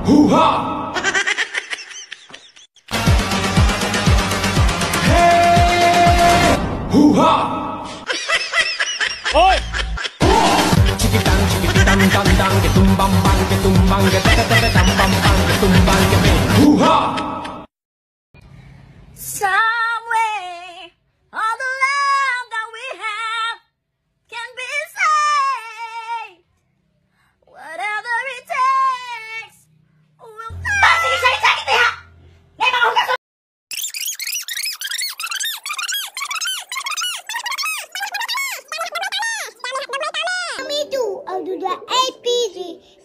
Hoo-ha! Hey! Hoo-ha! Oi! Chikitang chikitang dang dang ke tumbang bang ke tumbang ke tam bang bang ke tumbang ke be. Hoo-ha! Some way, all the love that we have can be saved. Whatever it takes, we'll find. Me too. I'll do the APC.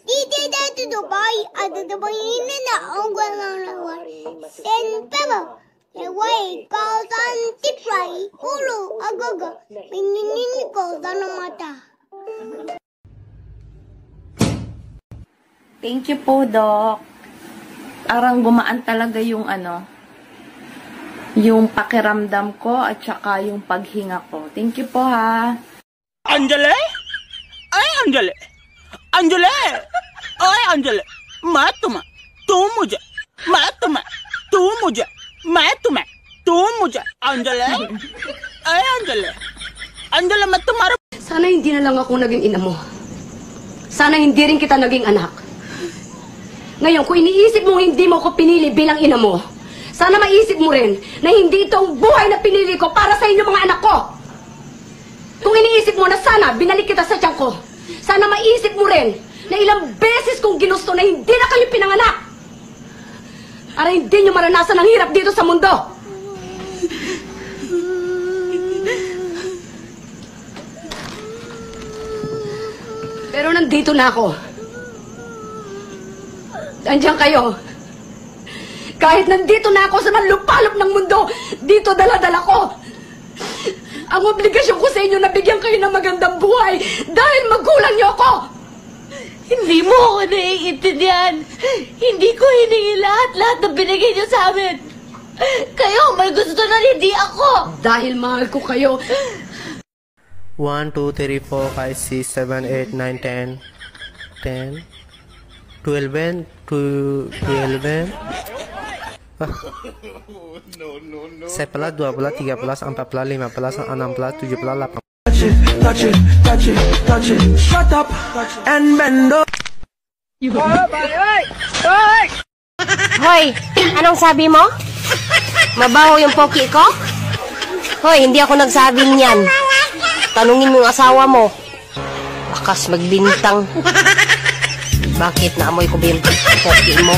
DJ that to the boy. I do the boy in the ongoing one. Then pepper. The way goes on tip right. Ulu agogo. Minin goes on a mata. Thank you po, Doc. Parang gumaan talaga yung yung pakiramdam ko at saka yung paghinga ko. Thank you po, ha. Anjali? Ay, Anjali! Anjali! Ay, Anjali! Matuma! Tumuja! Matuma! Tumuja! Matuma! Tumuja! Anjali? Ay, Anjali! Anjali, matumara! Sana hindi na lang ako naging ina mo. Sana hindi rin kita naging anak. Ngayon, kung iniisip mo hindi mo ko pinili bilang ina mo, sana maisip mo rin na hindi ito ang buhay na pinili ko para sa inyo mga anak ko. Kung iniisip mo na sana binalik kita sa tiyan ko, sana maisip mo rin na ilang beses kong ginusto na hindi na kayo pinanganak. Para hindi nyo maranasan ang hirap dito sa mundo. Pero nandito na ako. Andiyan kayo. Kahit nandito na ako sa manlupalop ng mundo, dito dala-dala ko. Ang obligasyon ko sa inyo na bigyan kayo ng magandang buhay dahil magulang niyo ako. Hindi mo ako naiintindihan. Hindi ko hiningi lahat na binigay niyo sa amin. Kayo may gusto na hindi ako. Dahil mahal ko kayo. 1, 2, 3, 4, 5, 6, 7, 8, 9, 10, 12, 12, 11, 12, 13, 14, 15, 16, 17, 18. Touch it, shut up and bend up. Hoy, anong sabi mo? Mabaho yung poki ko? Hoy, hindi ako nagsabi niyan. Tanungin mo yung asawa mo. Bakas magbintang. Bakit naamoy ko ba yung poki mo?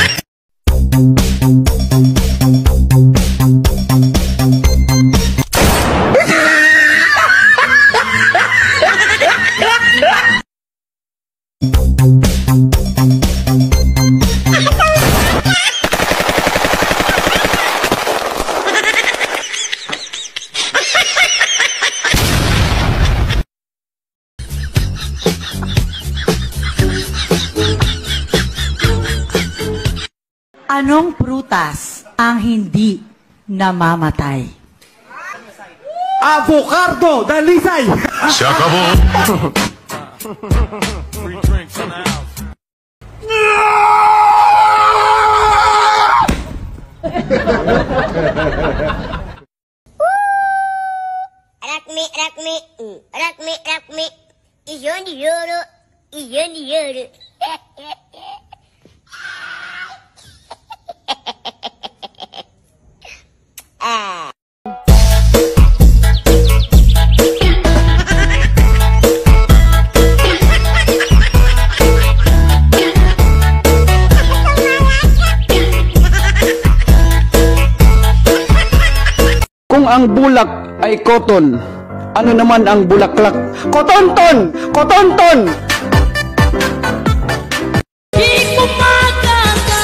Anong prutas ang hindi namamatay? Avocado, dalisay. Se acabó. Rakmi. Iyon yoro. Kung ang bulak ay cotton, ano naman ang bulaklak? Kotonton! Kotonton! Di ko magkaka,